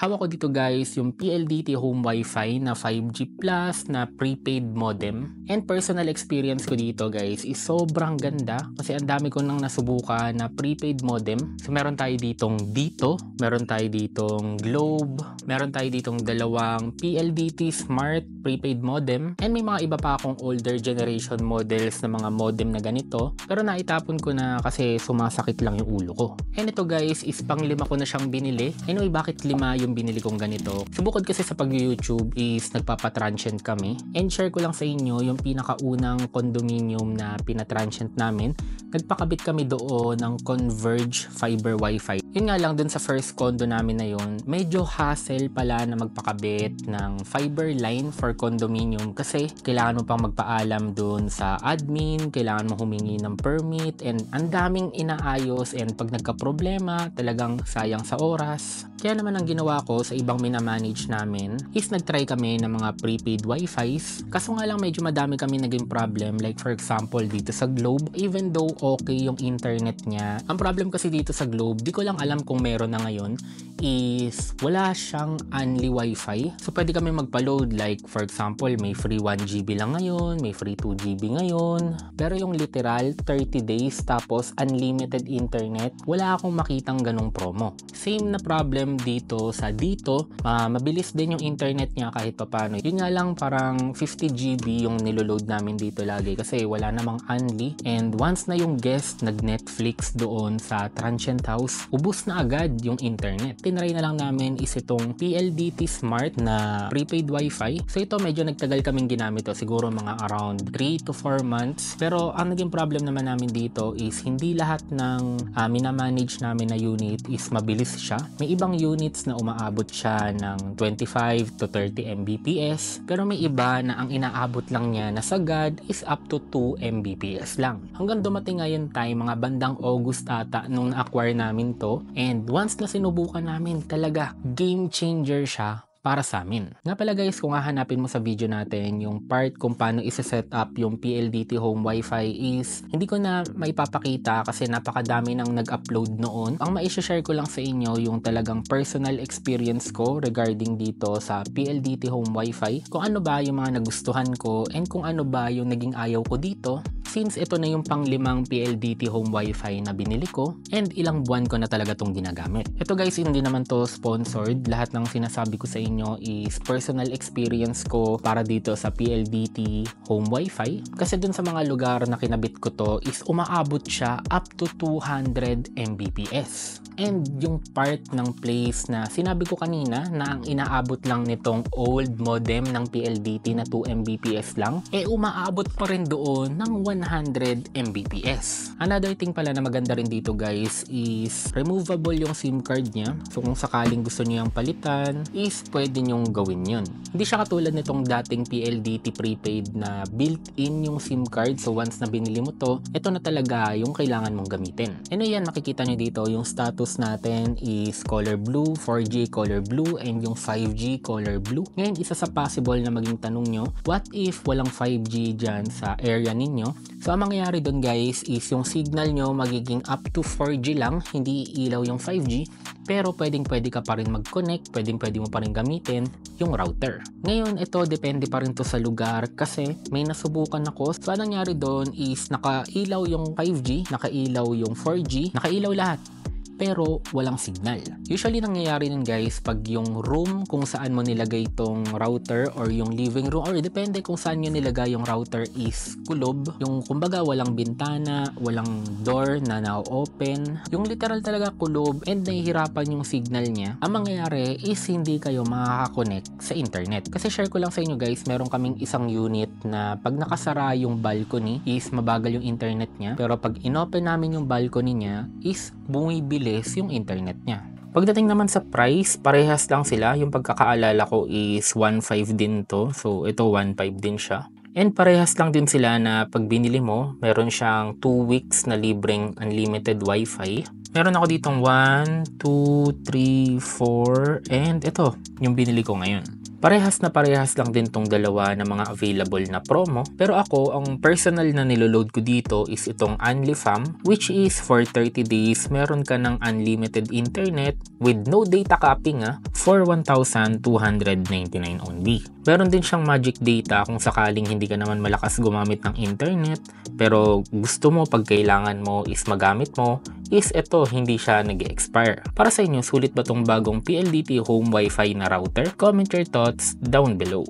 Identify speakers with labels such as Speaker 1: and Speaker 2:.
Speaker 1: Hawak ko dito guys yung PLDT Home Wi-Fi na 5G Plus na prepaid modem. And personal experience ko dito guys is sobrang ganda kasi ang dami ko nang nasubukan na prepaid modem. So meron tayo dito, meron tayo ditong Globe, meron tayo ditong dalawang PLDT Smart prepaid modem, and may mga iba pa akong older generation models na mga modem na ganito, pero naitapon ko na kasi sumasakit lang yung ulo ko. And ito guys is pang 5 ko na siyang binili. Anyway, bakit 5 yung binili kong ganito? So bukod kasi sa pag-YouTube is nagpapatransient kami, and share ko lang sa inyo yung pinakaunang condominium na pinatransient namin. Nagpakabit kami doon ng Converge Fiber Wi-Fi. Yun nga lang, dun sa first condo namin na yun, medyo hassle pala na magpakabit ng fiber line for condominium kasi kailangan mo pang magpaalam dun sa admin, kailangan mo humingi ng permit, and ang daming inaayos, and pag nagka-problema, talagang sayang sa oras. Kaya naman ang ginawa ko sa ibang minamanage namin is nagtry kami ng mga prepaid Wi-Fis. Kaso nga lang medyo madami kami naging problem, like for example dito sa Globe, even though okay yung internet niya, ang problem kasi dito sa Globe, di ko lang alam kung meron na ngayon, is wala siyang only Wi-Fi. So pwede kami magpa-load, like for example may free 1GB lang ngayon, may free 2GB ngayon, pero yung literal 30 days tapos unlimited internet, wala akong makitang ganong promo. Same na problem dito sa mabilis din yung internet niya kahit papano. Yun nga lang parang 50GB yung niloload namin dito lagi kasi wala namang unli, and once na yung guest nag-Netflix doon sa transient house, ubus na agad yung internet. Tinry na lang namin is itong PLDT Smart na prepaid Wi-Fi. So ito medyo nagtagal kaming ginamit to, siguro mga around 3 to 4 months. Pero ang naging problem naman namin dito is hindi lahat ng minamanage namin na unit is mabilis siya. May ibang units na umaabot siya ng 25 to 30 Mbps, pero may iba na ang inaabot lang niya na sagad is up to 2 Mbps lang. Hanggang dumating ngayon time, mga bandang August ata nung na-acquire namin to, and once na sinubukan namin, talaga game changer siya para sa amin. Nga pala guys, kung hahanapin mo sa video natin yung part kung paano isa-set up yung PLDT Home Wi-Fi is hindi ko na maipapakita kasi napakadami nang nag-upload noon. Ang ma-share ko lang sa inyo yung talagang personal experience ko regarding dito sa PLDT Home Wi-Fi. Kung ano ba yung mga nagustuhan ko and kung ano ba yung naging ayaw ko dito, since ito na yung pang-5 PLDT Home Wi-Fi na binili ko, and ilang buwan ko na talaga tong ginagamit. Ito guys, hindi naman to sponsored. Lahat ng sinasabi ko sa inyo is personal experience ko para dito sa PLDT Home Wi-Fi. Kasi dun sa mga lugar na kinabit ko to is umaabot siya up to 200 Mbps. And yung part ng place na sinabi ko kanina na ang inaabot lang nitong old modem ng PLDT na 2 Mbps lang, umaabot pa rin doon ng 100 Mbps. Another thing pala na maganda rin dito guys is removable yung SIM card niya. So kung sakaling gusto niyo yung palitan is pwede nyong gawin yun. Hindi siya katulad nitong dating PLDT prepaid na built-in yung SIM card. So once na binili mo to, ito na talaga yung kailangan mong gamitin. And yan, makikita nyo dito yung status natin is color blue, 4G color blue, and yung 5G color blue. Ngayon, isa sa possible na maging tanong nyo, what if walang 5G dyan sa area ninyo? So ang mangyayari doon guys is yung signal nyo magiging up to 4G lang, hindi ilaw yung 5G, pero pwede ka pa rin mag-connect, pwede mo pa rin gamitin yung router. Ngayon, ito depende pa rin to sa lugar kasi may nasubukan ako. So anong nangyari doon is nakailaw yung 5G, nakailaw yung 4G, nakailaw lahat, pero walang signal. Usually nangyayari nun guys pag yung room kung saan mo nilagay itong router or yung living room, or depende kung saan nyo nilagay yung router is kulob. Yung kumbaga walang bintana, walang door na na-open. Yung literal talaga kulob and nahihirapan yung signal niya. Ang mangyayari is hindi kayo makaka-connect sa internet. Kasi share ko lang sa inyo guys, meron kaming isang unit na pag nakasara yung balcony is mabagal yung internet niya. Pero pag inopen namin yung balcony niya is bumibili yung internet niya. Pagdating naman sa price, parehas lang sila. Yung pagkakaalala ko is 1.5 din to. So ito 1.5 din siya. And parehas lang din sila na pag binili mo, meron siyang 2 weeks na libreng unlimited Wi-Fi. Meron ako ditong 1, 2, 3, 4, and ito, yung binili ko ngayon. Parehas lang din tong dalawa na mga available na promo. Pero ako, ang personal na niloload ko dito is itong Unlifam, which is for 30 days, meron ka ng unlimited internet with no data capping for 1,299 only. Meron din siyang magic data kung sakaling hindi ka naman malakas gumamit ng internet, pero gusto mo pag kailangan mo is magamit mo, is ito, hindi siya nag-expire. Para sa inyo, sulit ba tong bagong PLDT Home Wi-Fi na router? Comment your thoughts down below.